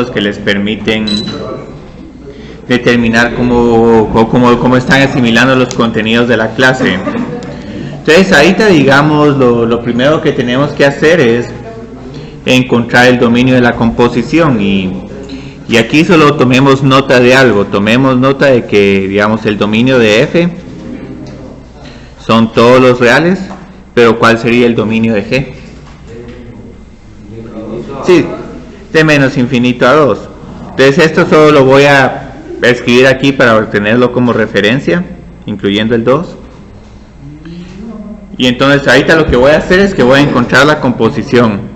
que les permiten determinar cómo están asimilando los contenidos de la clase. Entonces ahorita, digamos, lo primero que tenemos que hacer es encontrar el dominio de la composición, y aquí solo tomemos nota de algo. Tomemos nota de que, digamos, el dominio de F son todos los reales, pero ¿cuál sería el dominio de G? Sí, de menos infinito a 2. Entonces esto solo lo voy a escribir aquí para obtenerlo como referencia, incluyendo el 2. Y entonces ahorita lo que voy a hacer es que voy a encontrar la composición.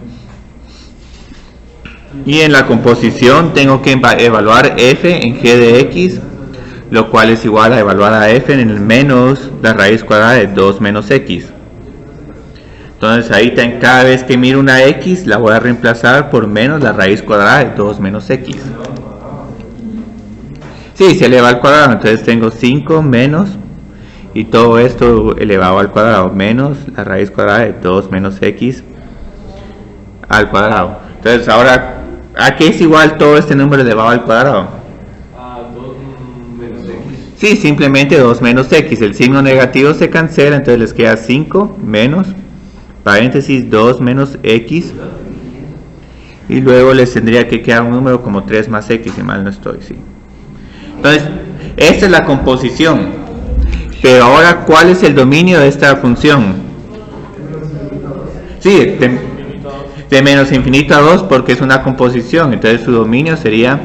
Y en la composición tengo que evaluar f en g de x, lo cual es igual a evaluar a f en el menos la raíz cuadrada de 2 menos x. Entonces ahorita en cada vez que miro una x la voy a reemplazar por menos la raíz cuadrada de 2 menos x. Sí, se eleva al cuadrado, entonces tengo 5 menos, y todo esto elevado al cuadrado, menos la raíz cuadrada de 2 menos x al cuadrado. Entonces ahora, ¿a qué es igual todo este número elevado al cuadrado? A 2 menos x. Sí, simplemente 2 menos x. El signo negativo se cancela, entonces les queda 5 menos, paréntesis, 2 menos x. Y luego les tendría que quedar un número como 3 más x, si mal no estoy, sí. Entonces, esta es la composición. Pero ahora, ¿cuál es el dominio de esta función? Sí, de menos infinito a 2, porque es una composición. Entonces su dominio sería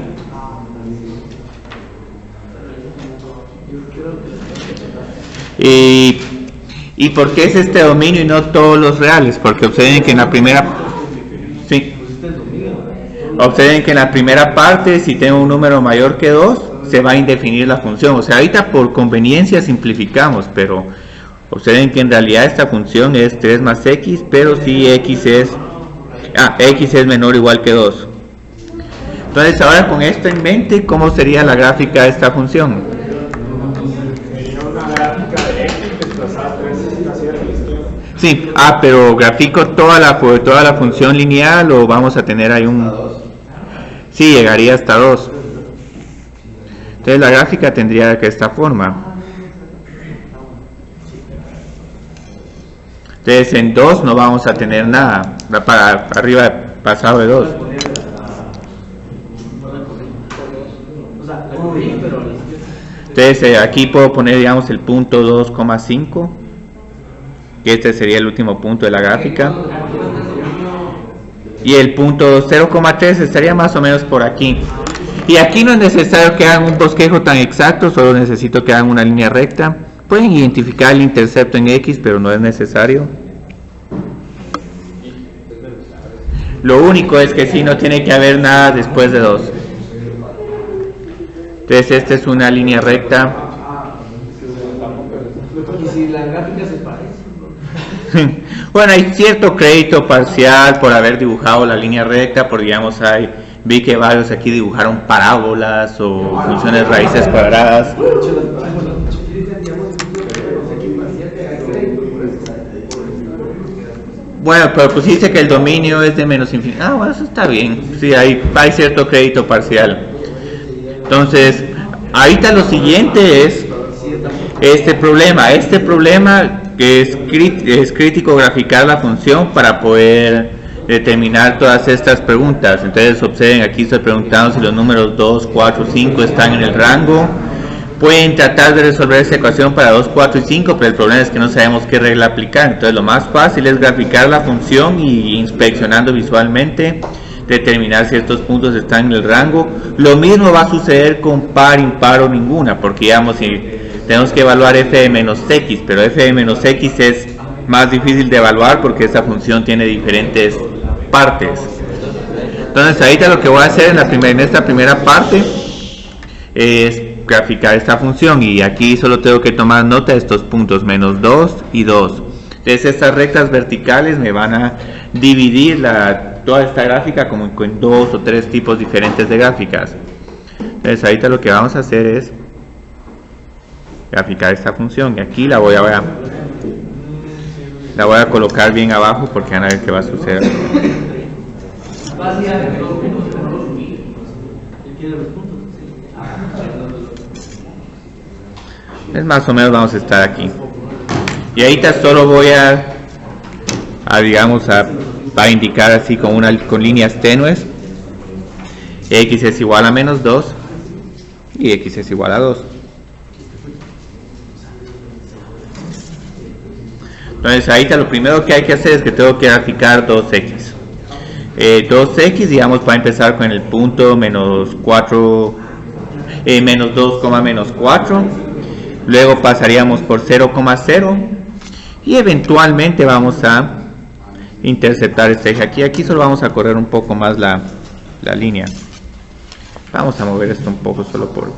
¿y por qué es este dominio y no todos los reales? Porque observen que en la primera observen que en la primera parte, si tengo un número mayor que 2, se va a indefinir la función. O sea, ahorita por conveniencia simplificamos, pero observen que en realidad esta función es 3 más x, pero si x es menor o igual que 2. Entonces ahora, con esto en mente, ¿cómo sería la gráfica de esta función? Sí, pero grafico toda la función lineal, o vamos a tener ahí un... Sí, llegaría hasta 2. Entonces la gráfica tendría que esta forma. Entonces en 2 no vamos a tener nada, para arriba pasado de 2. Entonces aquí puedo poner, digamos, el punto 2,5, que este sería el último punto de la gráfica. Y el punto 0,3 estaría más o menos por aquí. Y aquí no es necesario que hagan un bosquejo tan exacto, solo necesito que hagan una línea recta. Pueden identificar el intercepto en x, pero no es necesario. Lo único es que sí, no tiene que haber nada después de 2. Entonces esta es una línea recta. ¿Y si la gráfica se parece? Bueno, hay cierto crédito parcial por haber dibujado la línea recta, porque digamos vi que varios aquí dibujaron parábolas o funciones raíces cuadradas. Bueno, pero pusiste que el dominio es de menos infinito. Bueno, eso está bien. Sí, hay cierto crédito parcial. Entonces, ahorita lo siguiente es este problema. Este problema que es crítico graficar la función para poder determinar todas estas preguntas. Entonces observen, aquí estoy preguntando si los números 2, 4, 5 están en el rango. Pueden tratar de resolver esa ecuación para 2, 4 y 5, pero el problema es que no sabemos qué regla aplicar. Entonces lo más fácil es graficar la función y, inspeccionando visualmente, determinar si estos puntos están en el rango. Lo mismo va a suceder con par, impar o ninguna, porque digamos, si tenemos que evaluar f de menos x, pero f de menos x es más difícil de evaluar porque esta función tiene diferentes partes. Entonces ahorita lo que voy a hacer en esta primera parte es graficar esta función, y aquí solo tengo que tomar nota de estos puntos, menos 2 y 2. Entonces estas rectas verticales me van a dividir toda esta gráfica como en 2 o 3 tipos diferentes de gráficas. Entonces ahorita lo que vamos a hacer es graficar esta función, y aquí la voy a colocar bien abajo porque van a ver qué va a suceder. quiere los puntos. Es más o menos vamos a estar aquí. Y ahorita solo voy a digamos, a indicar así con líneas tenues. X es igual a menos 2 y X es igual a 2. Entonces ahorita lo primero que hay que hacer es que tengo que graficar 2x. 2x, digamos, va a empezar con el punto menos 4, menos 2, menos 4. Luego pasaríamos por 0,0 y eventualmente vamos a interceptar este eje aquí. Aquí solo vamos a correr un poco más la línea. Vamos a mover esto un poco solo por...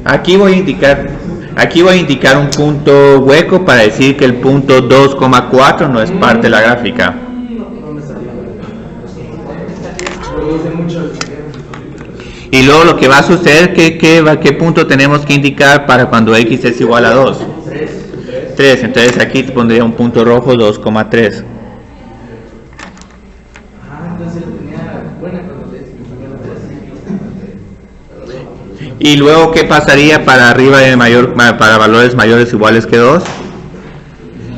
Aquí voy a indicar un punto hueco para decir que el punto 2,4 no es parte de la gráfica. Y luego lo que va a suceder, ¿qué punto tenemos que indicar para cuando X es igual a 2? 3. Entonces aquí te pondría un punto rojo 2,3. Y luego, ¿qué pasaría para arriba de para valores mayores o iguales que 2?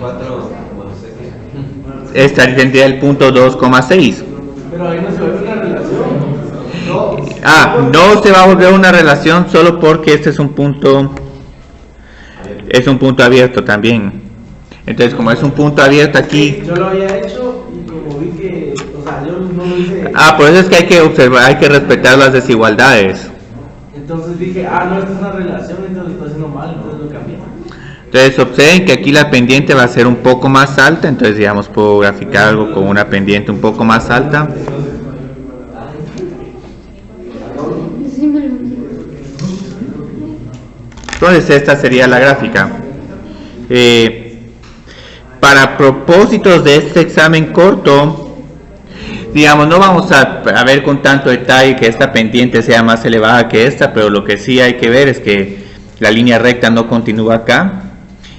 4. Este tendría el punto 2,6. Pero ahí no se vuelve una relación. No se va a volver una relación solo porque este es un punto abierto también. Entonces, como es un punto abierto aquí... Yo lo había hecho y como vi que... O sea, yo no lo hice... por eso es que hay que observar, hay que respetar las desigualdades. Entonces dije, no, esta es una relación, entonces lo estoy haciendo mal, entonces lo cambié. Entonces observen que aquí la pendiente va a ser un poco más alta, entonces digamos puedo graficar algo con una pendiente un poco más alta. Entonces esta sería la gráfica. Para propósitos de este examen corto, digamos, no vamos a ver con tanto detalle que esta pendiente sea más elevada que esta, pero lo que sí hay que ver es que la línea recta no continúa acá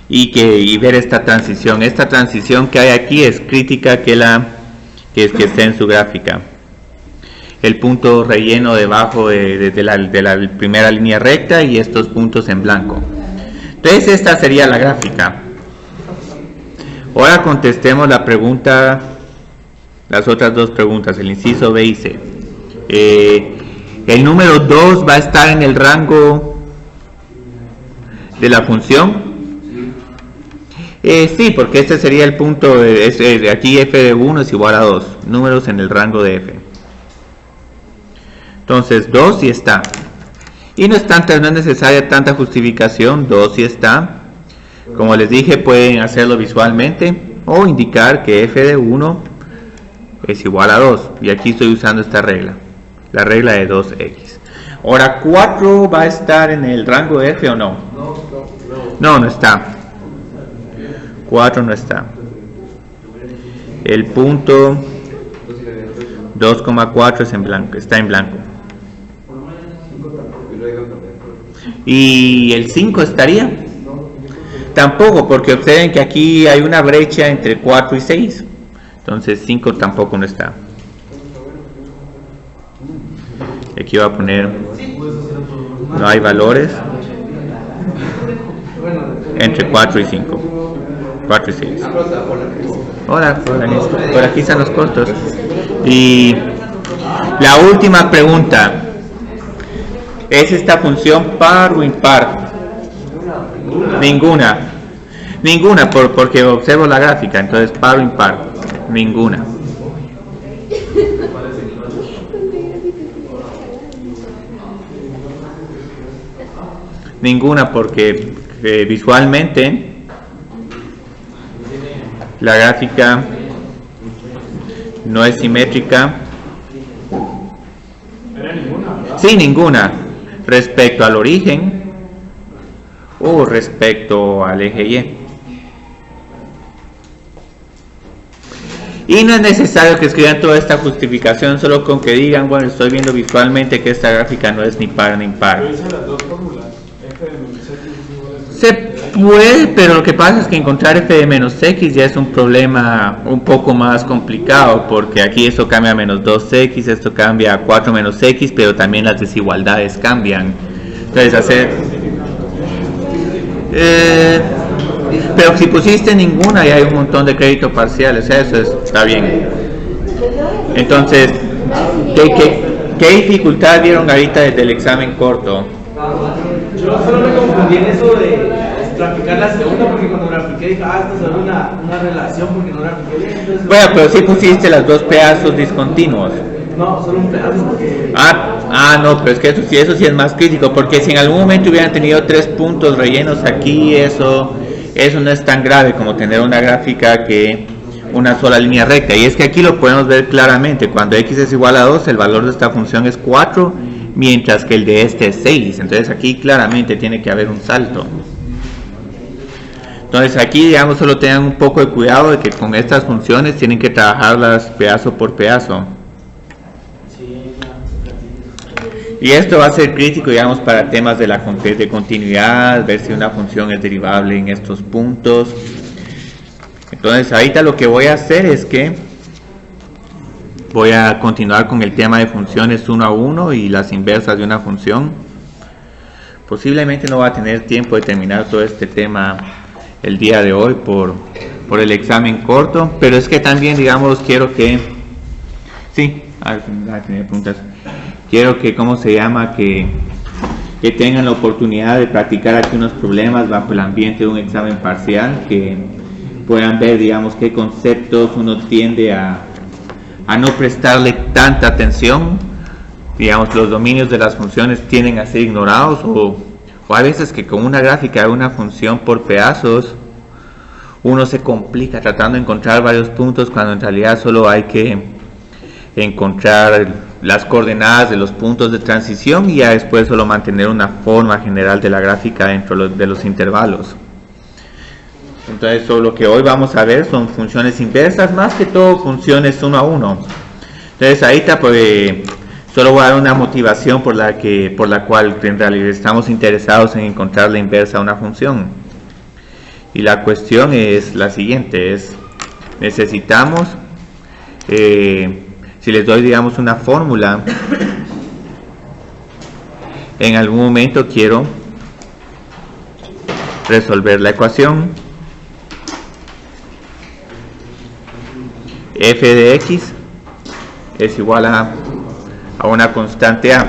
y ver esta transición. Esta transición que hay aquí es crítica que esté en su gráfica. El punto relleno debajo de la primera línea recta y estos puntos en blanco. Entonces esta sería la gráfica. Ahora contestemos la pregunta, las otras dos preguntas, el inciso B y C. El número 2 va a estar en el rango de la función. Sí, porque este sería el punto, aquí f de 1 es igual a 2, números en el rango de f. Entonces 2 sí está. Y no es necesaria tanta justificación, 2 sí está. Como les dije, pueden hacerlo visualmente o indicar que f de 1 es igual a 2. Y aquí estoy usando esta regla, la regla de 2x. Ahora, 4 va a estar en el rango de f o no. No está. 4 no está. El punto 2,4 es en blanco, está en blanco. ¿Y el 5 estaría? Tampoco, porque observen que aquí hay una brecha entre 4 y 6. Entonces 5 tampoco no está. Aquí voy a poner, no hay valores entre 4 y 5. 4 y 6. Hola, por aquí están los cortos. Y la última pregunta. ¿Es esta función par o impar? Ninguna. Ninguna, porque observo la gráfica. Entonces, par o impar. Ninguna. Ninguna, porque visualmente la gráfica no es simétrica. Sí, ninguna. Respecto al origen o respecto al eje Y. Y no es necesario que escriban toda esta justificación, solo con que digan, bueno, estoy viendo visualmente que esta gráfica no es ni par ni impar. Puede, pero lo que pasa es que encontrar f de menos x ya es un problema un poco más complicado, porque aquí esto cambia a menos 2x, esto cambia a 4 menos x, pero también las desigualdades cambian. Entonces pero si pusiste ninguna, ya hay un montón de crédito parcial, o sea, eso está bien. Entonces, ¿qué dificultad vieron ahorita desde el examen corto? Yo solo me confundí en eso de graficar la segunda, porque cuando grafiqué dije, esto es solo una relación, porque no grafiqué bien. Entonces, Bueno, pero sí pusiste los dos pedazos discontinuos. no, solo un pedazo, porque... No, pero es que eso sí es más crítico, porque si en algún momento hubieran tenido 3 puntos rellenos aquí, eso no es tan grave como tener una gráfica que una sola línea recta. Y es que aquí lo podemos ver claramente: cuando x es igual a 2, el valor de esta función es 4, mientras que el de este es 6. Entonces aquí claramente tiene que haber un salto. Entonces aquí, digamos, solo tengan un poco de cuidado de que con estas funciones tienen que trabajarlas pedazo por pedazo. Y esto va a ser crítico, digamos, para temas de de continuidad, ver si una función es derivable en estos puntos. Entonces ahorita lo que voy a hacer es que voy a continuar con el tema de funciones 1 a 1 y las inversas de una función. Posiblemente no va a tener tiempo de terminar todo este tema el día de hoy por el examen corto, pero es que también, digamos, quiero que... Sí, a tener preguntas. Quiero que, ¿cómo se llama? Que tengan la oportunidad de practicar aquí unos problemas bajo el ambiente de un examen parcial, que puedan ver, digamos, qué conceptos uno tiende a no prestarle tanta atención. Digamos, los dominios de las funciones tienden a ser ignorados, o a veces que con una gráfica de una función por pedazos uno se complica tratando de encontrar varios puntos, cuando en realidad solo hay que encontrar las coordenadas de los puntos de transición y ya después solo mantener una forma general de la gráfica dentro de los intervalos. Entonces, lo que hoy vamos a ver son funciones inversas, más que todo funciones 1 a 1. Entonces ahorita pues solo voy a dar una motivación por la cual en realidad estamos interesados en encontrar la inversa a una función. Y la cuestión es la siguiente: necesitamos, si les doy, digamos, una fórmula, en algún momento quiero resolver la ecuación f de x es igual a una constante a,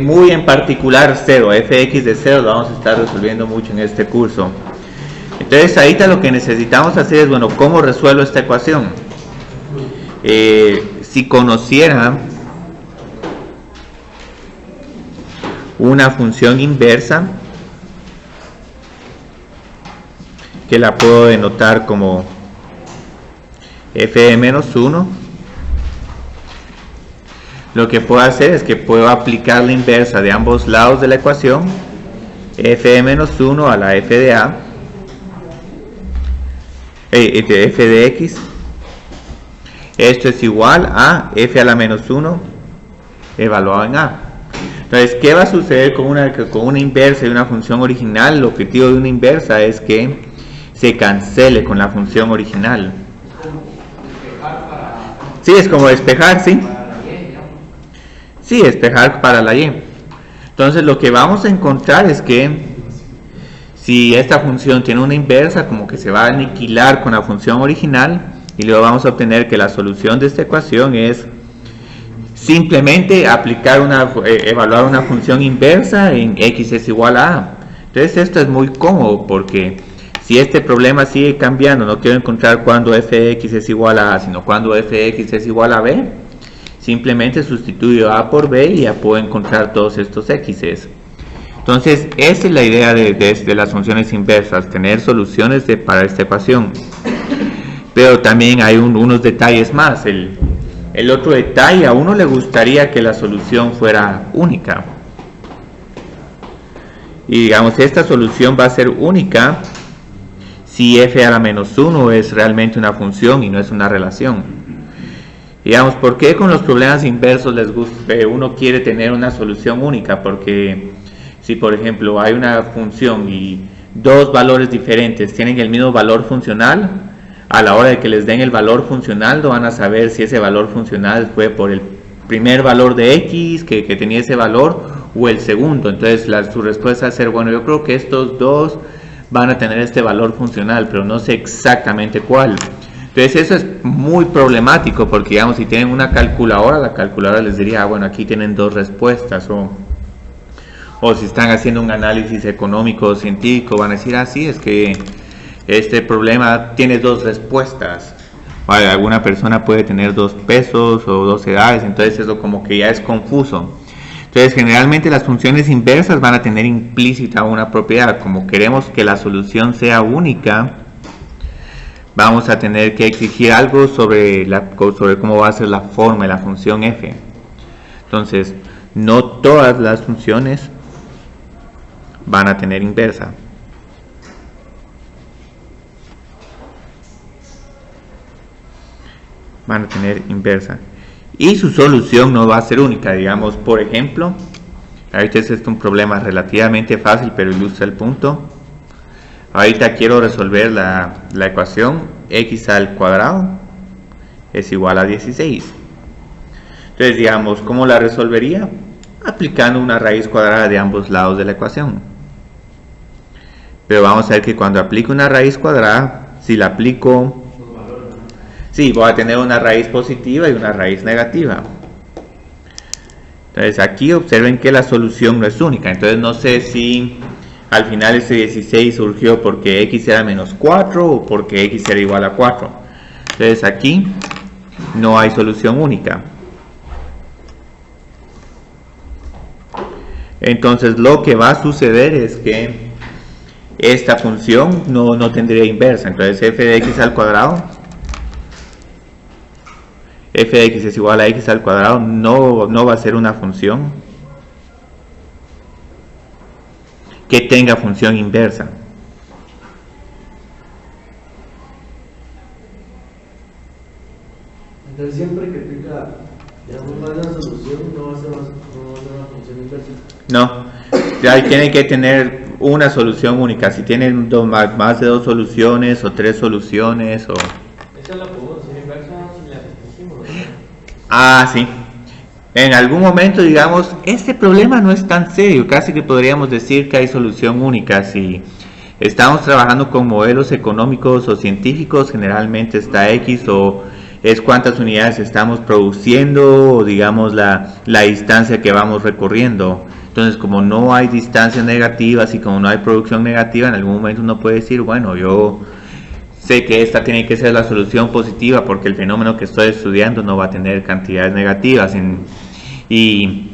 muy en particular 0, fx de 0 lo vamos a estar resolviendo mucho en este curso. Entonces ahorita lo que necesitamos hacer es, bueno, ¿cómo resuelvo esta ecuación? Si conociera una función inversa, que la puedo denotar como f de menos 1, lo que puedo hacer es que puedo aplicar la inversa de ambos lados de la ecuación, f de menos 1 a la f de a, f de x. Esto es igual a f a la menos 1 evaluado en a. Entonces, ¿qué va a suceder con una inversa de una función original? El objetivo de una inversa es que se cancele con la función original. Sí, es como despejar, ¿sí? Sí, despejar para la y. Entonces, lo que vamos a encontrar es que si esta función tiene una inversa, como que se va a aniquilar con la función original, y luego vamos a obtener que la solución de esta ecuación es simplemente evaluar una función inversa en x es igual a a. Entonces esto es muy cómodo, porque si este problema sigue cambiando, no quiero encontrar cuándo fx es igual a a, sino cuándo fx es igual a b, simplemente sustituyo a por b y ya puedo encontrar todos estos x's. Entonces esa es la idea de las funciones inversas, tener soluciones para esta ecuación. Pero también hay unos detalles más. El otro detalle, a uno le gustaría que la solución fuera única. Y digamos, esta solución va a ser única si f a la menos 1 es realmente una función y no es una relación. Digamos, ¿por qué con los problemas inversos uno quiere tener una solución única? Porque si por ejemplo hay una función y dos valores diferentes tienen el mismo valor funcional, a la hora de que les den el valor funcional no van a saber si ese valor funcional fue por el primer valor de X que tenía ese valor o el segundo. Entonces su respuesta va a ser, bueno, yo creo que estos dos van a tener este valor funcional, pero no sé exactamente cuál. Entonces eso es muy problemático porque, digamos, si tienen una calculadora, la calculadora les diría, bueno, aquí tienen dos respuestas, o si están haciendo un análisis económico o científico, van a decir, sí, es que este problema tiene dos respuestas. Vale, alguna persona puede tener dos pesos o dos edades, entonces eso como que ya es confuso. Entonces generalmente las funciones inversas van a tener implícita una propiedad. Como queremos que la solución sea única, vamos a tener que exigir algo sobre cómo va a ser la forma de la función f. Entonces no todas las funciones van a tener inversa. Van a tener inversa. Y su solución no va a ser única. Digamos, por ejemplo, ahorita este es un problema relativamente fácil, pero ilustra el punto. Ahorita quiero resolver la ecuación x al cuadrado es igual a 16. Entonces, digamos, ¿cómo la resolvería? Aplicando una raíz cuadrada de ambos lados de la ecuación. Pero vamos a ver que cuando aplico una raíz cuadrada, si la aplico, sí, voy a tener una raíz positiva y una raíz negativa. Entonces aquí observen que la solución no es única. Entonces no sé si al final ese 16 surgió porque x era menos 4 o porque x era igual a 4. Entonces aquí no hay solución única. Entonces lo que va a suceder es que esta función no tendría inversa. Entonces f de x al cuadrado, f de x es igual a x al cuadrado, no va a ser una función que tenga función inversa. Entonces siempre que tenga, digamos, más de una solución, no va a ser una función inversa. No, ya tiene que tener una solución única. Si tienen más de dos soluciones o tres soluciones o... Esa la podemos hacer inversa si la restringimos, ¿no? Sí. En algún momento, digamos, este problema no es tan serio. Casi que podríamos decir que hay solución única. Si estamos trabajando con modelos económicos o científicos, generalmente está X o es cuántas unidades estamos produciendo o digamos la distancia que vamos recorriendo. Entonces, como no hay distancias negativas y como no hay producción negativa, en algún momento uno puede decir, bueno, yo sé que esta tiene que ser la solución positiva porque el fenómeno que estoy estudiando no va a tener cantidades negativas. Y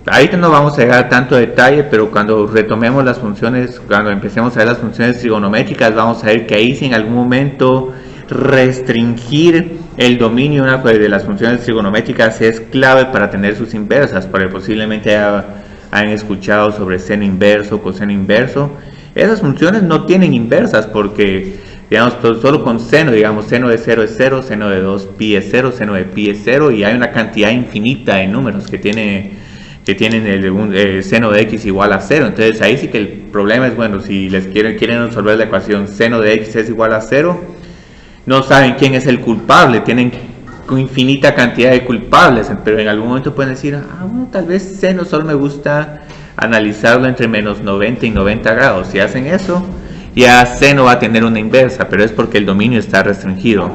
ahorita no vamos a llegar a tanto detalle, pero cuando retomemos las funciones, cuando empecemos a ver las funciones trigonométricas, vamos a ver que ahí sí en algún momento restringir el dominio de las funciones trigonométricas es clave para tener sus inversas, porque posiblemente han escuchado sobre seno inverso, coseno inverso. Esas funciones no tienen inversas porque, digamos, solo con seno, digamos, seno de 0 es 0, seno de 2pi es 0, seno de pi es 0, y hay una cantidad infinita de números que tienen el seno de x igual a 0. Entonces ahí sí que el problema es, bueno, si quieren resolver la ecuación seno de x es igual a 0, no saben quién es el culpable, tienen infinita cantidad de culpables, pero en algún momento pueden decir, bueno, tal vez seno solo me gusta analizarlo entre menos 90 y 90 grados. Si hacen eso, ya seno va a tener una inversa, pero es porque el dominio está restringido.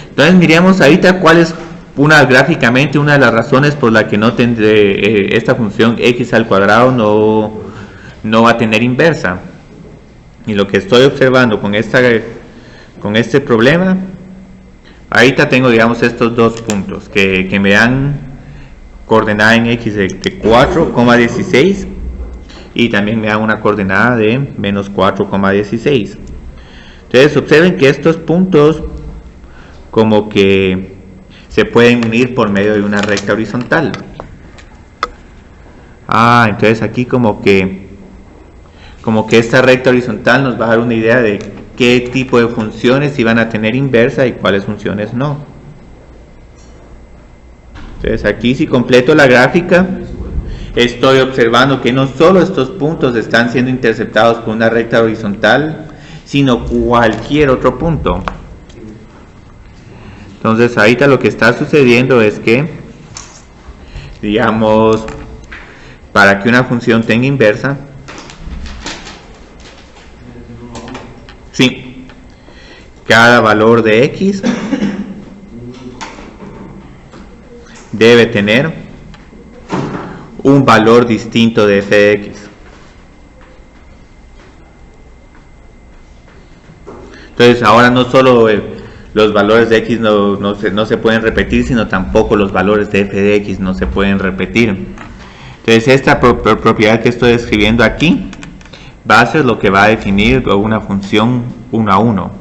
Entonces miremos ahorita cuál es gráficamente una de las razones por la que no tendré esta función x al cuadrado no va a tener inversa. Y lo que estoy observando con este problema, ahorita tengo, digamos, estos dos puntos que me dan coordenada en x de 4,16 y también me dan una coordenada de menos 4,16. Entonces observen que estos puntos como que se pueden unir por medio de una recta horizontal. Entonces aquí como que esta recta horizontal nos va a dar una idea de qué tipo de funciones iban a tener inversa y cuáles funciones no. Entonces aquí si completo la gráfica, estoy observando que no solo estos puntos están siendo interceptados por una recta horizontal, sino cualquier otro punto. Entonces ahorita lo que está sucediendo es que, digamos, para que una función tenga inversa, sí, cada valor de x debe tener un valor distinto de f de x. Entonces ahora no solo los valores de x no se pueden repetir, sino tampoco los valores de f de x no se pueden repetir. Entonces esta propiedad que estoy escribiendo aquí va a ser lo que va a definir una función 1 a 1.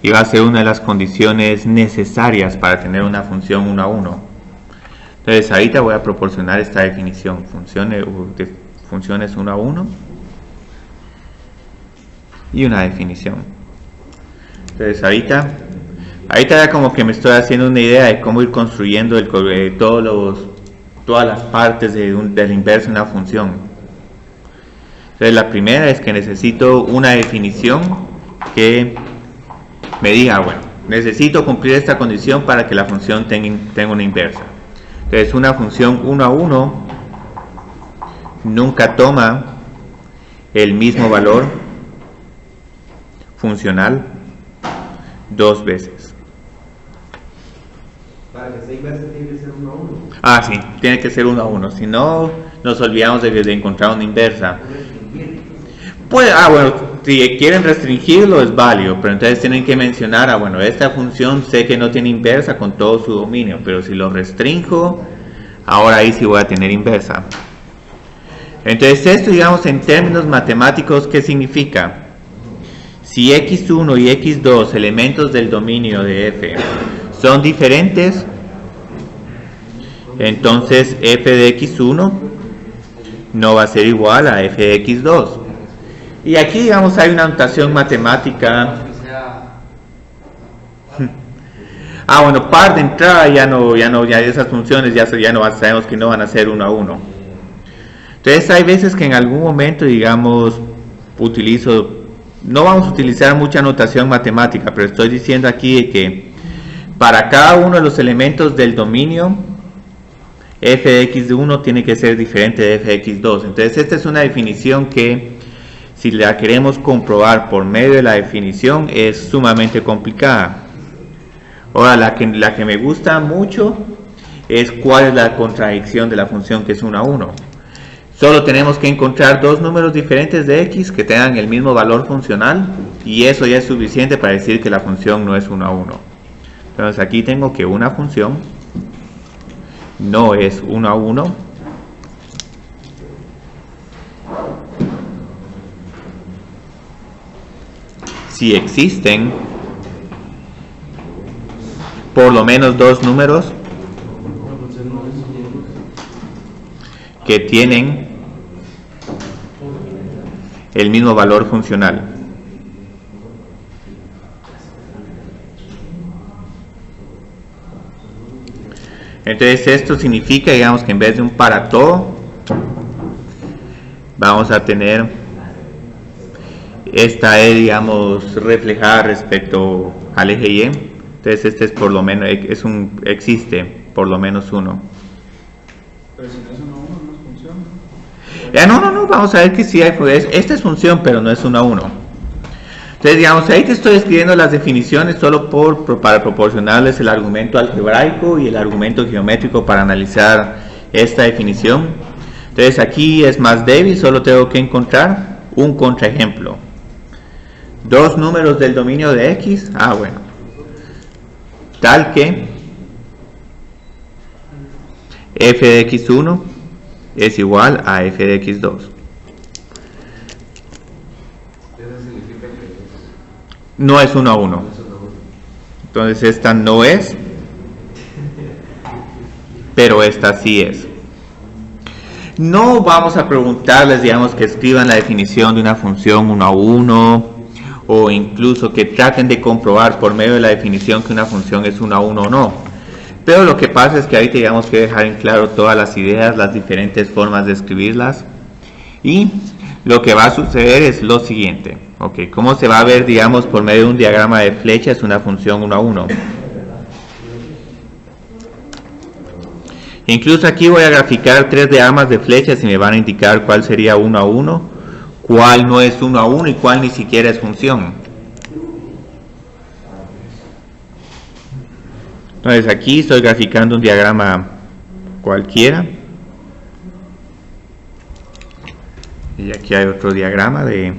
Y va a ser una de las condiciones necesarias para tener una función 1 a 1. Entonces ahorita voy a proporcionar esta definición, funciones 1 a 1 y una definición. Entonces ahorita ya como que me estoy haciendo una idea de cómo ir construyendo todas las partes de la inversa de una función. Entonces la primera es que necesito una definición que me diga, bueno, necesito cumplir esta condición para que la función tenga una inversa. Entonces una función 1 a 1 nunca toma el mismo valor funcional dos veces. Para que sea inversa tiene que ser 1 a 1. Ah, sí, tiene que ser 1 a 1. Si no, nos olvidamos de encontrar una inversa. Pues, bueno, si quieren restringirlo es válido, pero entonces tienen que mencionar, bueno, esta función sé que no tiene inversa con todo su dominio, pero si lo restringo, ahora ahí sí voy a tener inversa. Entonces esto, digamos, en términos matemáticos, ¿qué significa? Si x1 y x2, elementos del dominio de f, son diferentes, entonces f de x1 no va a ser igual a f de x2. Y aquí, digamos, hay una notación matemática. Bueno, par de entrada ya esas funciones ya sabemos que no van a ser 1 a 1. Entonces hay veces que en algún momento, digamos, no vamos a utilizar mucha notación matemática, pero estoy diciendo aquí que para cada uno de los elementos del dominio, f de x1 tiene que ser diferente de f de x2. Entonces esta es una definición que, si la queremos comprobar por medio de la definición, es sumamente complicada. Ahora, la que me gusta mucho es cuál es la contradicción de la función que es 1 a 1. Solo tenemos que encontrar dos números diferentes de x que tengan el mismo valor funcional, y eso ya es suficiente para decir que la función no es 1 a 1. Entonces aquí tengo que una función no es 1 a 1 si existen por lo menos dos números que tienen el mismo valor funcional. Entonces esto significa, digamos, que en vez de un para todo, vamos a tener esta E, digamos, reflejada respecto al eje Y. Entonces este es por lo menos, existe por lo menos uno. Pero si no es 1 a 1, no es función. No, vamos a ver que sí hay, esta es función, pero no es 1 a 1. Entonces, digamos, ahí te estoy escribiendo las definiciones solo para proporcionarles el argumento algebraico y el argumento geométrico para analizar esta definición. Entonces aquí es más débil, solo tengo que encontrar un contraejemplo. Dos números del dominio de x, bueno, tal que f de x1 es igual a f de x2. No es 1 a 1. Entonces esta no es, pero esta sí es. No vamos a preguntarles, digamos, que escriban la definición de una función 1 a 1, o incluso que traten de comprobar por medio de la definición que una función es 1 a 1 o no. Pero lo que pasa es que ahí teníamos que dejar en claro todas las ideas, las diferentes formas de escribirlas. Y lo que va a suceder es lo siguiente. Ok, ¿cómo se va a ver, digamos, por medio de un diagrama de flechas una función 1 a 1? Incluso aquí voy a graficar 3 diagramas de flechas y me van a indicar cuál sería 1 a 1, cuál no es 1 a 1 y cuál ni siquiera es función. Entonces aquí estoy graficando un diagrama cualquiera. Y aquí hay otro diagrama de...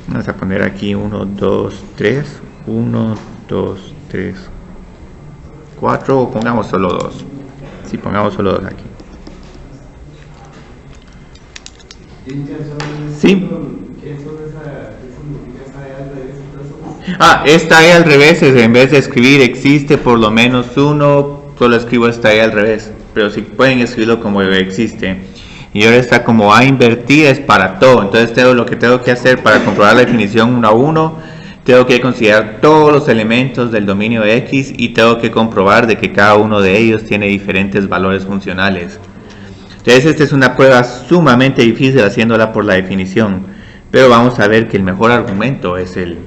Vamos a poner aquí 1, 2, 3, 1, 2, 3, 4 o pongamos solo 2. Sí, pongamos solo 2 aquí. Sí. Esta E al revés es, en vez de escribir existe por lo menos 1, solo escribo esta E al revés. Pero si pueden escribirlo como existe. Y ahora está como A invertida es para todo. Entonces lo que tengo que hacer para comprobar la definición 1 a 1, tengo que considerar todos los elementos del dominio de X y tengo que comprobar de que cada uno de ellos tiene diferentes valores funcionales. Entonces esta es una prueba sumamente difícil haciéndola por la definición, pero vamos a ver que el mejor argumento es el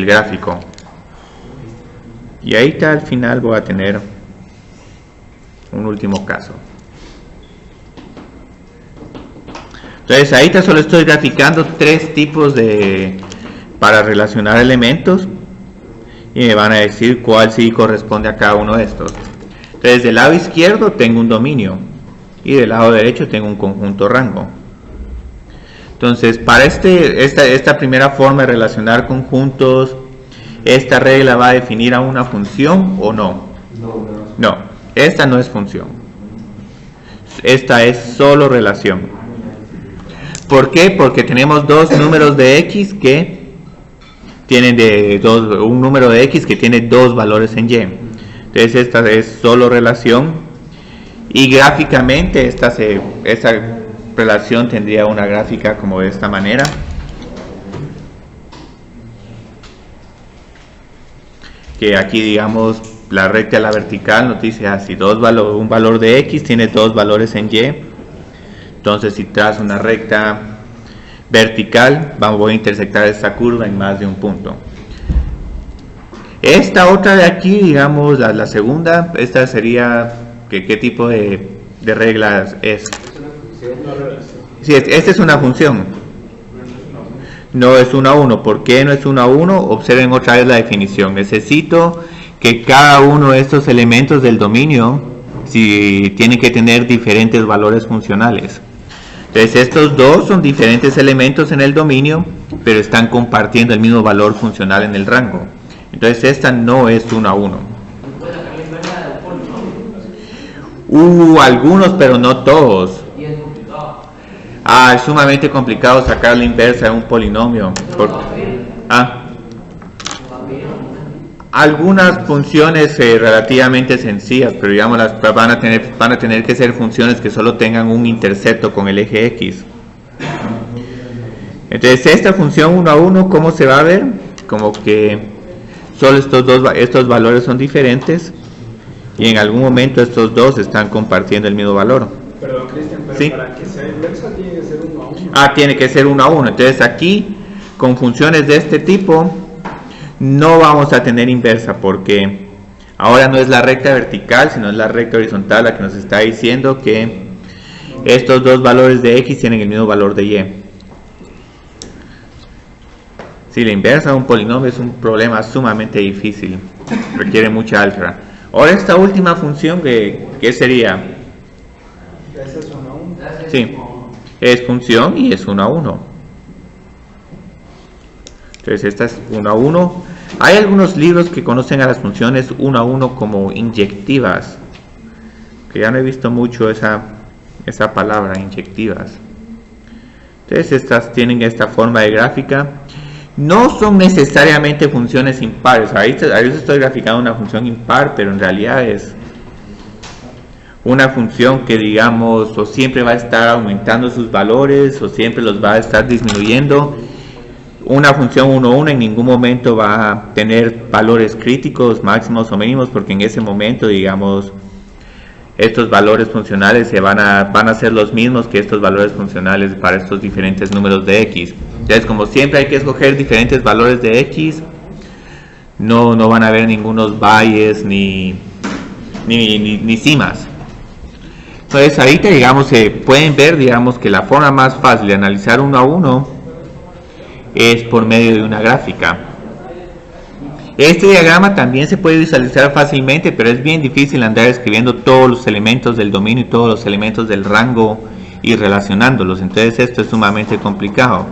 gráfico. Y ahí está, al final voy a tener un último caso. Entonces ahorita solo estoy graficando 3 tipos para relacionar elementos y me van a decir cuál sí corresponde a cada uno de estos. Entonces del lado izquierdo tengo un dominio y del lado derecho tengo un conjunto rango. Entonces para esta primera forma de relacionar conjuntos, ¿esta regla va a definir a una función o no? No, esta no es función. Esta es solo relación. ¿Por qué? Porque tenemos dos números de X que tienen un número de X que tiene 2 valores en Y. Entonces esta es solo relación y gráficamente esta relación tendría una gráfica como de esta manera. Que aquí digamos la recta a la vertical nos dice así, un valor de X tiene 2 valores en Y. Entonces si trazo una recta vertical, voy a intersectar esta curva en más de un punto. Esta otra de aquí, digamos la segunda, esta sería, ¿qué tipo de reglas es? Sí, esta es una función. No es 1 a 1. ¿Por qué no es 1 a 1? Observen otra vez la definición. Necesito que cada uno de estos elementos del dominio tienen que tener diferentes valores funcionales. Entonces estos dos son diferentes elementos en el dominio, pero están compartiendo el mismo valor funcional en el rango. Entonces esta no es 1 a 1. Algunos, pero no todos. Es sumamente complicado sacar la inversa de un polinomio. Algunas funciones relativamente sencillas, pero digamos van a tener que ser funciones que solo tengan un intercepto con el eje X. Entonces esta función 1 a 1, ¿cómo se va a ver? Como que solo estos valores son diferentes y en algún momento estos dos están compartiendo el mismo valor. Perdón, Cristian, pero ¿sí? Para que sea inversa tiene que ser 1 a 1. Tiene que ser 1 a 1. Entonces aquí, con funciones de este tipo, no vamos a tener inversa porque ahora no es la recta vertical, sino es la recta horizontal la que nos está diciendo que estos dos valores de X tienen el mismo valor de Y. Si la inversa de un polinomio es un problema sumamente difícil, requiere mucha álgebra. Ahora esta última función, ¿qué sería? ¿Esa es 1 a 1? Sí, es función y es 1 a 1. Entonces esta es 1 a 1. Hay algunos libros que conocen a las funciones 1 a 1 como inyectivas, que ya no he visto mucho esa palabra, inyectivas. Entonces estas tienen esta forma de gráfica. No son necesariamente funciones impares. Ahí estoy graficando una función impar, pero en realidad es una función que digamos o siempre va a estar aumentando sus valores o siempre los va a estar disminuyendo. una función 1, 1 en ningún momento va a tener valores críticos, máximos o mínimos, porque en ese momento, digamos, estos valores funcionales van a ser los mismos que estos valores funcionales para estos diferentes números de x. Entonces, como siempre hay que escoger diferentes valores de x, no van a haber ningunos valles ni cimas. Entonces ahorita, digamos, pueden ver, digamos, que la forma más fácil de analizar 1 a 1 es por medio de una gráfica. Este diagrama también se puede visualizar fácilmente, pero es bien difícil andar escribiendo todos los elementos del dominio y todos los elementos del rango y relacionándolos. Entonces esto es sumamente complicado.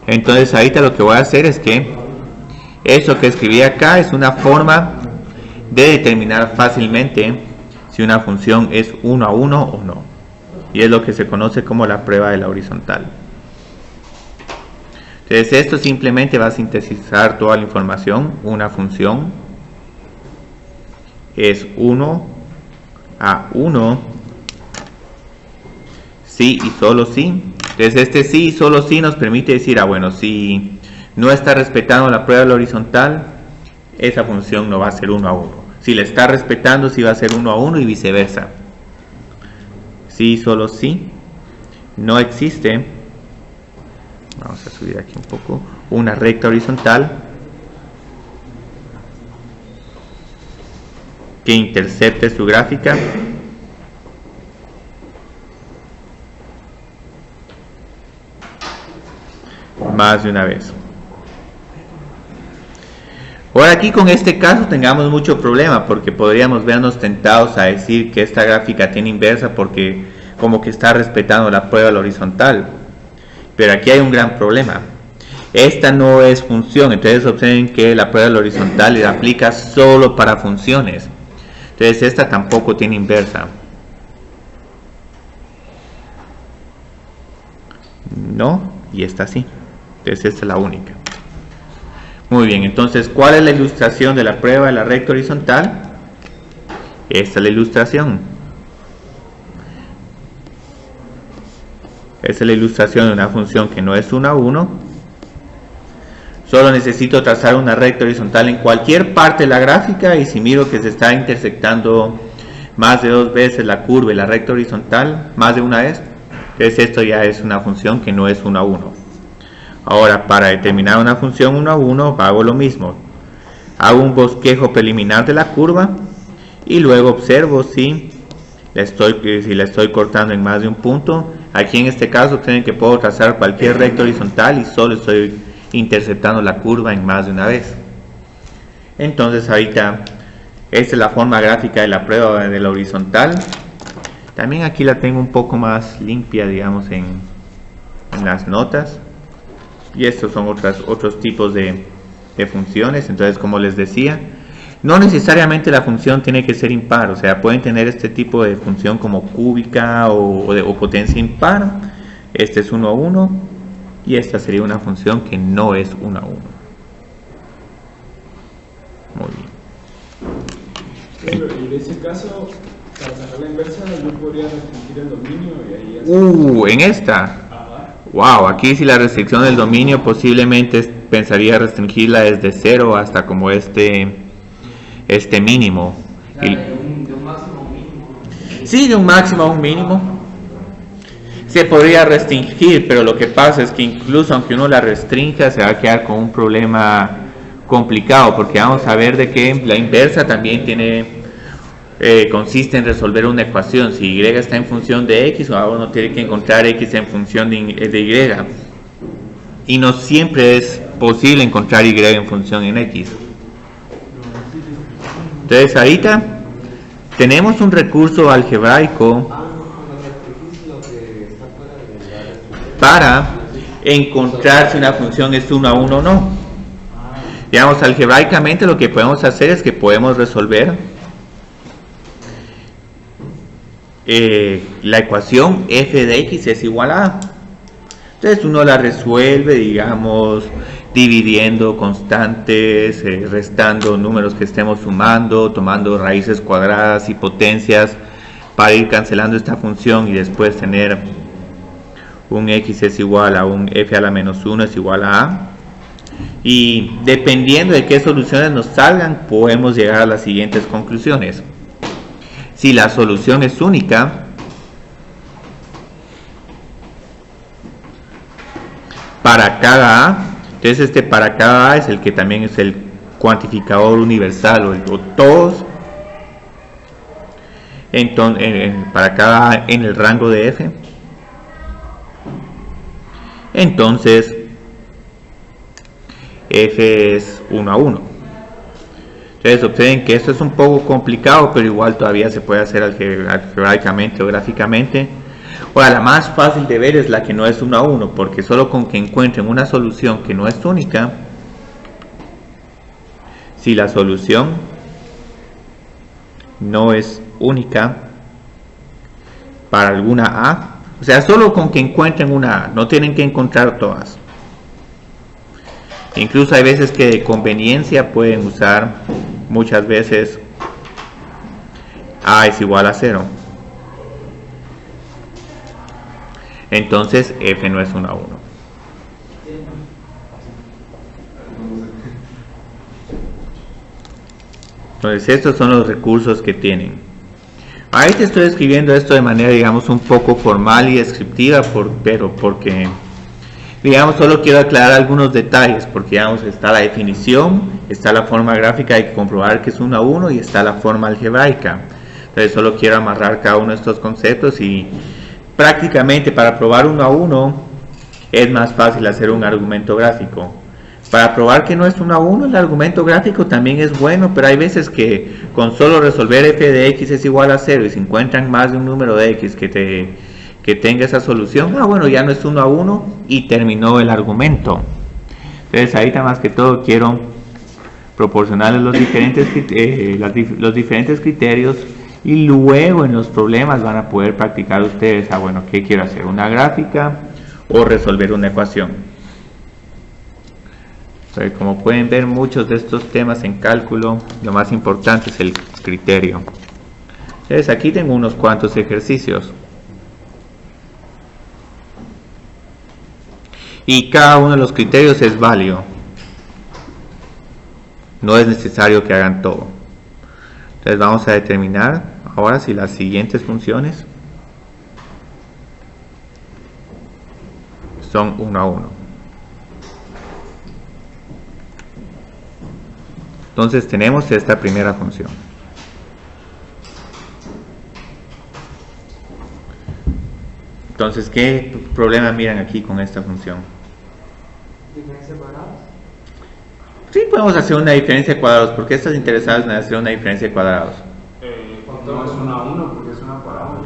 Entonces ahorita lo que voy a hacer es que eso que escribí acá es una forma de determinar fácilmente si una función es 1 a 1 o no. Y es lo que se conoce como la prueba de la horizontal. Entonces esto simplemente va a sintetizar toda la información. Una función es 1 a 1 sí y solo sí. Entonces este sí y solo sí nos permite decir, bueno, si no está respetando la prueba de la horizontal, esa función no va a ser 1 a 1. Si la está respetando, sí va a ser 1 a 1 y viceversa. Sí y solo sí no existe. Vamos a subir aquí un poco. Una recta horizontal que intercepte su gráfica más de una vez. Ahora aquí con este caso tengamos mucho problema, porque podríamos vernos tentados a decir que esta gráfica tiene inversa porque como que está respetando la prueba de la horizontal. Pero aquí hay un gran problema. Esta no es función, entonces observen que la prueba de la horizontal le aplica solo para funciones. Entonces esta tampoco tiene inversa. No, y esta sí. Entonces esta es la única. Muy bien, entonces ¿cuál es la ilustración de la prueba de la recta horizontal? Esta es la ilustración. Esta es la ilustración de una función que no es 1 a 1. Solo necesito trazar una recta horizontal en cualquier parte de la gráfica, y si miro que se está intersectando más de 2 veces la curva y la recta horizontal, más de una vez, entonces esto ya es una función que no es 1 a 1. Ahora, para determinar una función 1 a 1 hago lo mismo. Hago un bosquejo preliminar de la curva y luego observo si la estoy cortando en más de un punto. Aquí en este caso tienen que puedo trazar cualquier recta horizontal y solo estoy interceptando la curva en más de una vez. Entonces ahorita esta es la forma gráfica de la prueba de la horizontal. También aquí la tengo un poco más limpia, digamos, en las notas. Y estos son otros tipos de funciones. Entonces, como les decía, no necesariamente la función tiene que ser impar, o sea, pueden tener este tipo de función como cúbica o potencia impar. Este es 1 a 1 y esta sería una función que no es 1 a 1. Muy bien. Y en ese caso, para sacar la inversa, yo podría restringir el dominio y ahí... en esta. Wow, aquí si la restricción del dominio posiblemente pensaría restringirla desde 0 hasta como este mínimo. De un máximo a un mínimo. Sí, de un máximo a un mínimo. Se podría restringir, pero lo que pasa es que incluso aunque uno la restrinja, se va a quedar con un problema complicado, porque vamos a ver de que la inversa también consiste en resolver una ecuación. Si y está en función de x, uno tiene que encontrar x en función de y. Y no siempre es posible encontrar y en función en x. Entonces ahorita tenemos un recurso algebraico para encontrar si una función es 1 a 1 o no. Digamos, algebraicamente lo que podemos hacer es que podemos resolver la ecuación f de x es igual a a. Entonces uno la resuelve, digamos, dividiendo constantes, restando números que estemos sumando, tomando raíces cuadradas y potencias para ir cancelando esta función y después tener un x es igual a un f a la menos 1 es igual a Y dependiendo de qué soluciones nos salgan, podemos llegar a las siguientes conclusiones. Si la solución es única, para cada A, entonces para cada A es el que también es el cuantificador universal o todos, entonces, para cada A en el rango de F, entonces F es 1 a 1. Entonces observen que esto es un poco complicado, pero igual todavía se puede hacer algebraicamente o gráficamente. Ahora, la más fácil de ver es la que no es 1 a 1, porque solo con que encuentren una solución que no es única, si la solución no es única para alguna A, o sea, solo con que encuentren una A, no tienen que encontrar todas. Incluso hay veces que de conveniencia pueden usar muchas veces A es igual a 0. Entonces F no es 1 a 1. Entonces estos son los recursos que tienen. Ahí te estoy escribiendo esto de manera, digamos, un poco formal y descriptiva, pero porque, digamos, solo quiero aclarar algunos detalles, porque, digamos, está la definición, está la forma gráfica de comprobar que es 1 a 1 y está la forma algebraica. Entonces solo quiero amarrar cada uno de estos conceptos y prácticamente para probar 1 a 1 es más fácil hacer un argumento gráfico. Para probar que no es 1 a 1, el argumento gráfico también es bueno, pero hay veces que con solo resolver f de x es igual a 0 y si encuentran más de un número de x que tenga esa solución, bueno, ya no es 1 a 1 y terminó el argumento. Entonces ahorita más que todo quiero proporcionarles los diferentes criterios y luego en los problemas van a poder practicar ustedes, bueno, ¿qué quiero hacer? ¿Una gráfica o resolver una ecuación? Entonces, como pueden ver, muchos de estos temas en cálculo, lo más importante es el criterio. Entonces aquí tengo unos cuantos ejercicios. Y cada uno de los criterios es válido. No es necesario que hagan todo. Entonces vamos a determinar ahora si las siguientes funciones son 1 a 1. Entonces tenemos esta primera función. Entonces, ¿qué problema miran aquí con esta función? ¿Diferencia cuadrada? Sí, podemos hacer una diferencia de cuadrados. ¿Por qué estás interesado en hacer una diferencia de cuadrados? No es 1 a 1 porque es una parábola.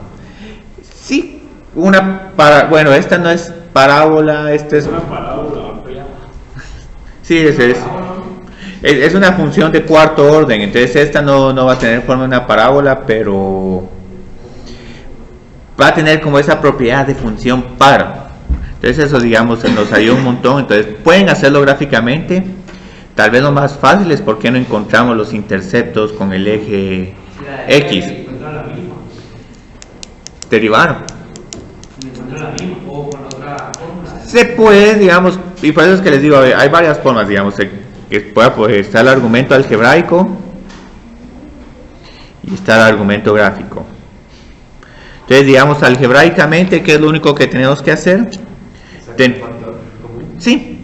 Sí, bueno, esta no es parábola, esta es una parábola amplia. Sí, es una función de cuarto orden, entonces esta no va a tener forma de una parábola, pero va a tener como esa propiedad de función par. Entonces eso, digamos, nos ayuda un montón. Entonces pueden hacerlo gráficamente. Tal vez lo más fácil es porque no encontramos los interceptos con el eje X. Derivar. Se puede, digamos, y por eso es que les digo, hay varias formas, digamos, que puede estar el argumento algebraico y está el argumento gráfico. Entonces, digamos, algebraicamente, ¿qué es lo único que tenemos que hacer? Sí.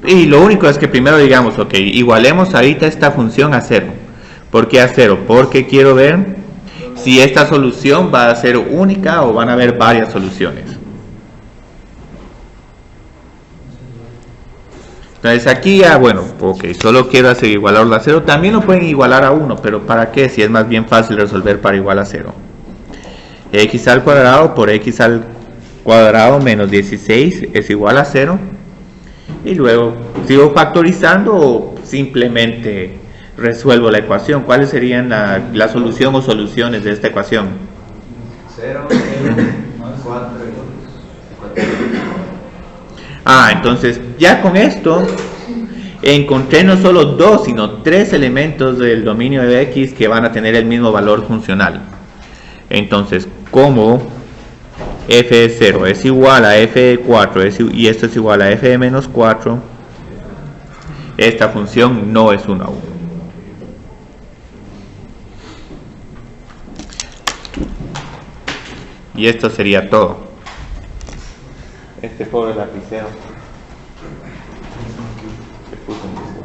Y lo único es que primero digamos, ok, igualemos ahorita esta función a 0. ¿Por qué a 0? Porque quiero ver si esta solución va a ser única o van a haber varias soluciones. Entonces aquí ya, bueno, ok, solo quiero hacer igualarlo a 0. También lo pueden igualar a 1, pero ¿para qué? Si es más bien fácil resolver para igual a 0. X al cuadrado por x al cuadrado menos 16 es igual a 0. Y luego, ¿sigo factorizando o simplemente resuelvo la ecuación? ¿Cuáles serían la solución o soluciones de esta ecuación? 0, 4. Entonces ya con esto encontré no solo 2 sino 3 elementos del dominio de X que van a tener el mismo valor funcional. Entonces, como f de 0 es igual a f de 4 y esto es igual a f de menos 4, esta función no es 1 a 1. Y esto sería todo. Este pobre lapicero se puso en disco.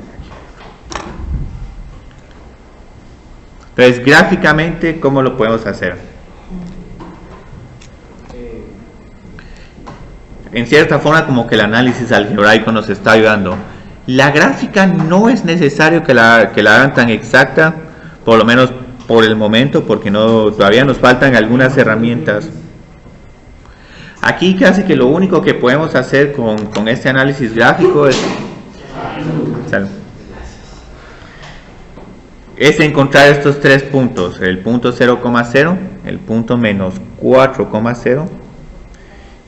Entonces, gráficamente, ¿cómo lo podemos hacer? En cierta forma, como que el análisis algebraico nos está ayudando. La gráfica no es necesario que la hagan tan exacta, por lo menos por el momento, porque todavía nos faltan algunas herramientas. Aquí casi que lo único que podemos hacer con este análisis gráfico es encontrar estos tres puntos, el punto 0,0, el punto menos 4,0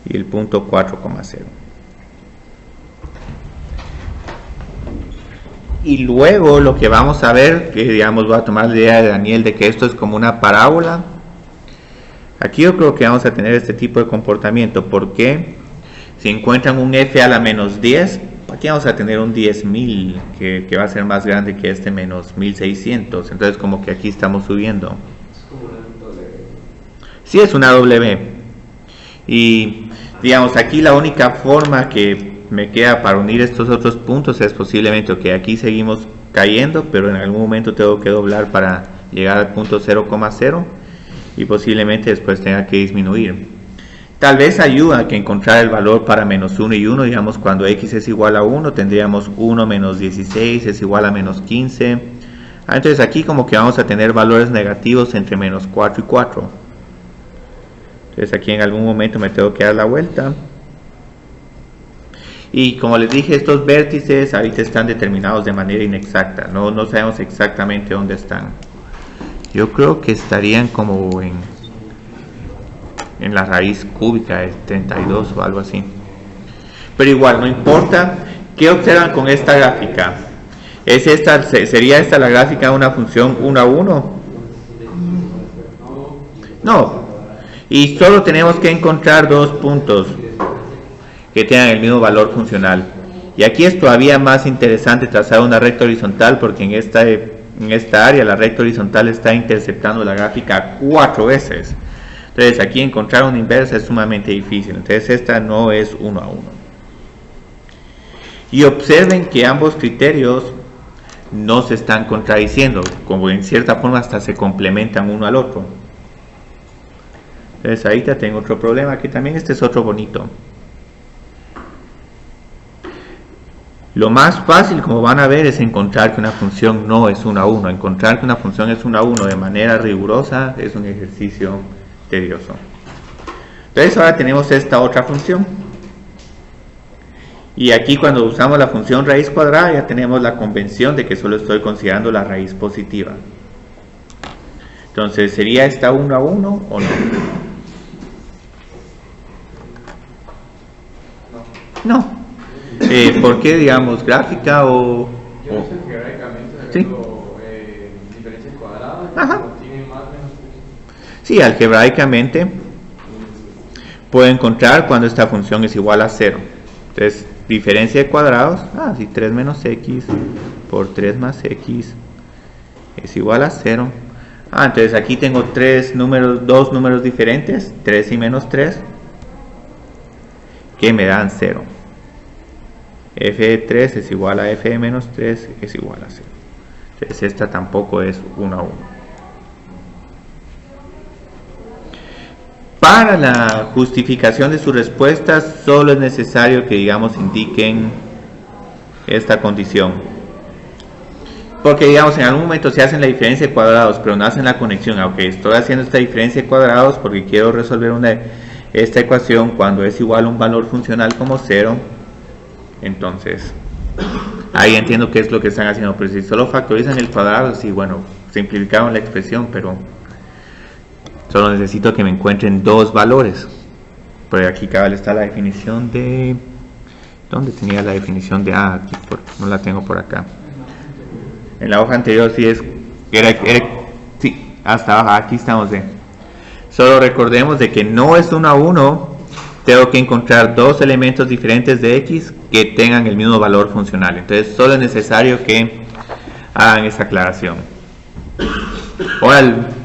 y el punto 4,0. Y luego lo que vamos a ver, que digamos voy a tomar la idea de Daniel de que esto es como una parábola. Aquí yo creo que vamos a tener este tipo de comportamiento, porque si encuentran un f a la menos 10, aquí vamos a tener un 10.000 que va a ser más grande que este menos 1.600. Entonces como que aquí estamos subiendo. Es como una W. Sí, es una W. Y digamos aquí la única forma que me queda para unir estos otros puntos es posiblemente que aquí seguimos cayendo, pero en algún momento tengo que doblar para llegar al punto 0,0 y posiblemente después tenga que disminuir. Tal vez ayuda a que encontrar el valor para menos 1 y 1, digamos cuando x es igual a 1 tendríamos 1 menos 16 es igual a menos 15. Entonces aquí como que vamos a tener valores negativos entre menos 4 y 4. Entonces aquí en algún momento me tengo que dar la vuelta. Y como les dije, estos vértices ahorita están determinados de manera inexacta, no sabemos exactamente dónde están. Yo creo que estarían como en la raíz cúbica de 32 o algo así. Pero igual, no importa. ¿Qué observan con esta gráfica? ¿Sería esta la gráfica de una función 1 a 1? No. Y solo tenemos que encontrar dos puntos que tengan el mismo valor funcional. Y aquí es todavía más interesante trazar una recta horizontal, porque en esta área la recta horizontal está interceptando la gráfica 4 veces. Entonces aquí encontrar una inversa es sumamente difícil. Entonces esta no es 1 a 1. Y observen que ambos criterios no se están contradiciendo, como en cierta forma hasta se complementan uno al otro. Entonces ahorita tengo otro problema, que también este es otro bonito. Lo más fácil, como van a ver, es encontrar que una función no es 1 a 1. Encontrar que una función es 1 a 1 de manera rigurosa es un ejercicio tedioso. Entonces ahora tenemos esta otra función. Y aquí cuando usamos la función raíz cuadrada ya tenemos la convención de que solo estoy considerando la raíz positiva. Entonces, ¿sería esta 1 a 1 o no? No. ¿Por qué, digamos, gráfica o...? Yo no sé que gráficamente, ¿sí? Diferencia cuadrada, Ajá. tiene más o menos. Sí, algebraicamente puedo encontrar cuando esta función es igual a 0. Entonces, diferencia de cuadrados, sí, 3 menos x por 3 más x es igual a 0. Entonces aquí tengo dos números diferentes, 3 y menos 3, que me dan 0. f de 3 es igual a f de menos 3 es igual a 0. Entonces esta tampoco es 1 a 1. Para la justificación de sus respuestas solo es necesario que, digamos, indiquen esta condición. Porque, digamos, en algún momento se hacen la diferencia de cuadrados, pero no hacen la conexión. Ok, estoy haciendo esta diferencia de cuadrados porque quiero resolver esta ecuación cuando es igual a un valor funcional como 0. Entonces, ahí entiendo qué es lo que están haciendo. Pero si solo factorizan el cuadrado, sí, bueno, simplificaron la expresión, pero solo necesito que me encuentren dos valores. Pero aquí cabal está la definición de... ¿Dónde tenía la definición de A? Aquí no la tengo por acá. En la hoja anterior sí sí, hasta abajo, aquí estamos de. Solo recordemos de que no es 1 a 1 tengo que encontrar dos elementos diferentes de x que tengan el mismo valor funcional. Entonces solo es necesario que hagan esa aclaración. Ahora,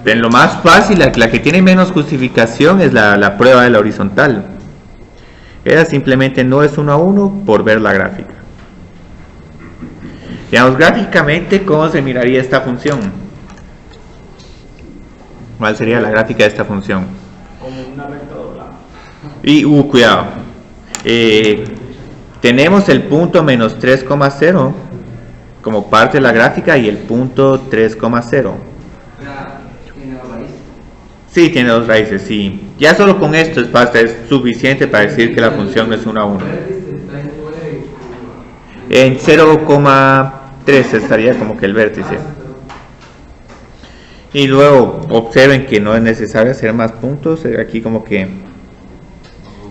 en lo más fácil, la que tiene menos justificación es la prueba de la horizontal. Ella simplemente no es 1 a 1 por ver la gráfica. Digamos, gráficamente, ¿cómo se miraría esta función? ¿Cuál sería la gráfica de esta función? Como una recta doblada. Y, cuidado. Tenemos el punto menos 3,0 como parte de la gráfica y el punto 3,0. Sí, tiene dos raíces, sí. Ya solo con esto es suficiente para decir que la función no es 1 a 1. En 0,3 estaría como que el vértice. Y luego observen que no es necesario hacer más puntos. Aquí como que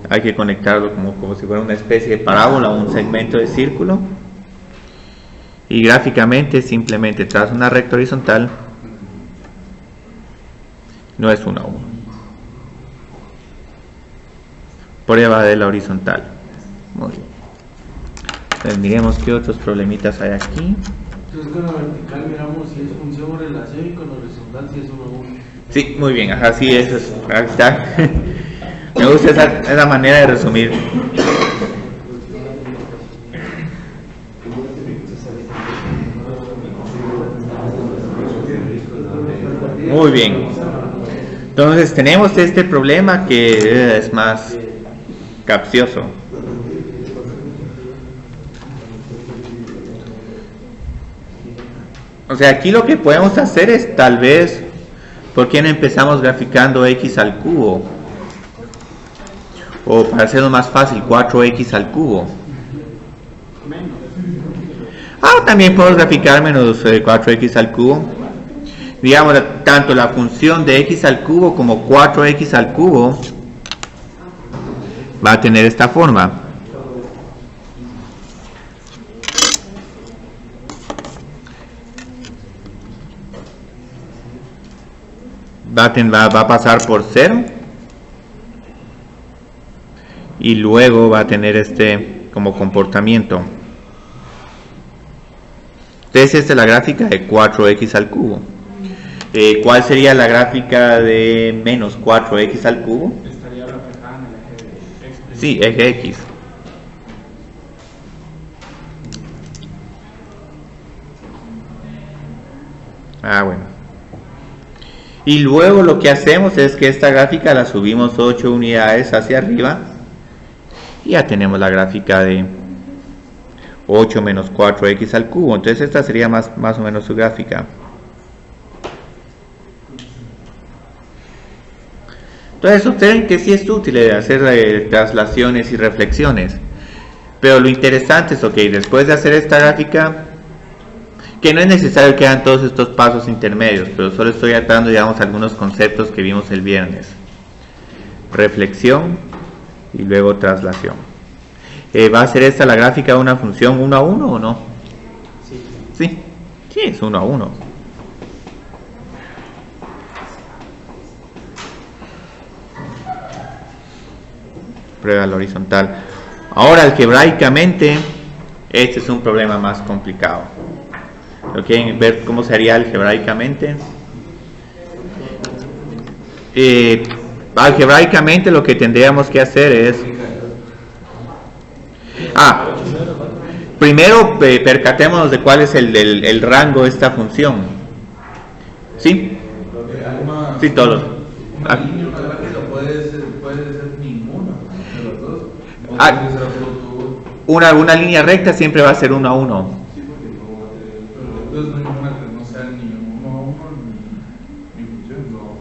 hay que conectarlo como si fuera una especie de parábola o un segmento de círculo. Y gráficamente simplemente tras una recta horizontal no es 1 a 1. Prueba de la horizontal. Muy bien. Entonces miremos qué otros problemitas hay aquí. Entonces con la vertical miramos si es función o relación y con la horizontal si es 1 a 1. Sí, muy bien, ajá, sí, eso es, ahí está. Me gusta esa manera de resumir. Muy bien. Entonces tenemos este problema que es más capcioso. O sea, aquí lo que podemos hacer es tal vez, ¿por qué no empezamos graficando x al cubo? O para hacerlo más fácil, 4x al cubo. También podemos graficar menos 4x al cubo. Digamos, tanto la función de x al cubo como 4x al cubo va a tener esta forma. Va a pasar por 0 y luego va a tener este como comportamiento. Entonces esta es la gráfica de 4x al cubo. ¿Cuál sería la gráfica de menos 4x al cubo? Estaría reflejada en el eje X. Sí, eje X. Bueno. Y luego lo que hacemos es que esta gráfica la subimos 8 unidades hacia arriba. Y ya tenemos la gráfica de 8 menos 4x al cubo. Entonces esta sería más o menos su gráfica. Entonces observen que sí es útil hacer traslaciones y reflexiones. Pero lo interesante es, después de hacer esta gráfica, que no es necesario que hagan todos estos pasos intermedios, pero solo estoy atando, digamos, algunos conceptos que vimos el viernes. Reflexión y luego traslación. ¿Va a ser esta la gráfica de una función 1 a 1 o no? Sí, es 1 a 1. Prueba la horizontal. Ahora, algebraicamente, este es un problema más complicado. ¿Lo quieren ver cómo sería algebraicamente? Algebraicamente lo que tendríamos que hacer es... primero percatémonos de cuál es el rango de esta función. ¿Sí? Sí, todos. Una línea recta siempre va a ser 1 a 1. Entonces no hay una que no sea ni 1 a 1 ni función, no.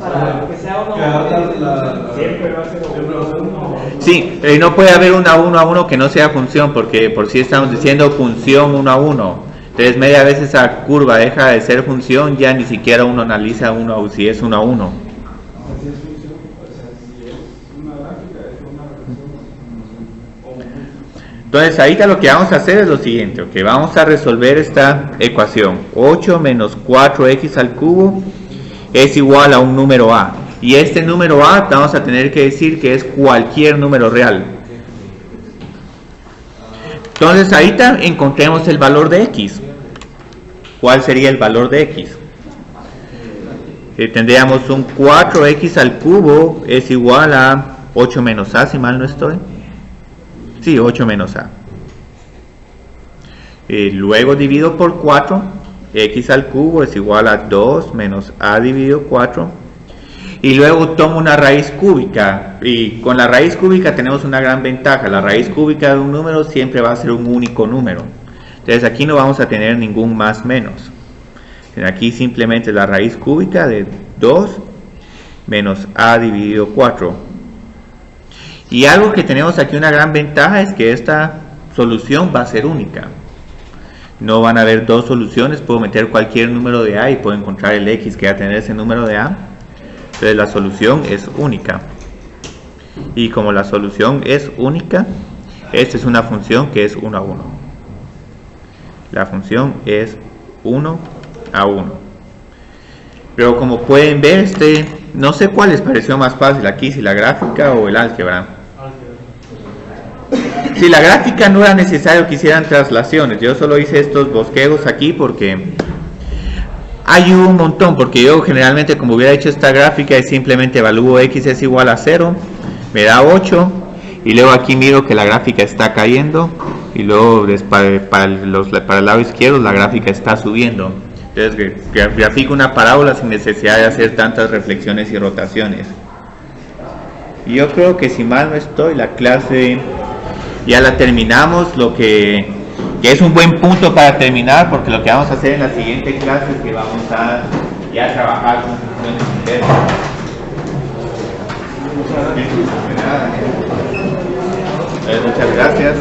Para que sea 1 a 1 siempre va a ser 1. Sí, no puede haber una 1 a 1 que no sea función, porque por si estamos diciendo función 1 a 1. Entonces media vez esa curva deja de ser función, ya ni siquiera uno analiza si es 1 a 1. Entonces ahorita lo que vamos a hacer es lo siguiente, vamos a resolver esta ecuación. 8 menos 4x al cubo es igual a un número a. Y este número A vamos a tener que decir que es cualquier número real. Entonces ahorita encontremos el valor de X. ¿Cuál sería el valor de X? Tendríamos un 4X al cubo es igual a 8 menos A, si mal no estoy. Sí, 8 menos A. Luego divido por 4, X al cubo es igual a 2 menos A dividido 4. Y luego tomo una raíz cúbica, y con la raíz cúbica tenemos una gran ventaja. La raíz cúbica de un número siempre va a ser un único número. Entonces aquí no vamos a tener ningún más menos. Aquí simplemente la raíz cúbica de 2 menos A dividido 4. Y algo que tenemos aquí una gran ventaja es que esta solución va a ser única. No van a haber dos soluciones, puedo meter cualquier número de A y puedo encontrar el X que va a tener ese número de A. Entonces la solución es única. Y como la solución es única, esta es una función que es 1 a 1. La función es 1 a 1. Pero como pueden ver, no sé cuál les pareció más fácil aquí, si la gráfica o el álgebra. Si la gráfica no era necesario que hicieran traslaciones, yo solo hice estos bosquejos aquí porque hay un montón, porque yo generalmente como hubiera hecho esta gráfica y simplemente evalúo X es igual a 0, me da 8, y luego aquí miro que la gráfica está cayendo, y luego para el lado izquierdo la gráfica está subiendo. Entonces grafico una parábola sin necesidad de hacer tantas reflexiones y rotaciones. Y yo creo que si mal no estoy, la clase ya la terminamos, lo que es un buen punto para terminar, porque lo que vamos a hacer en la siguiente clase es que vamos a ya trabajar con funciones inversas. Muchas gracias.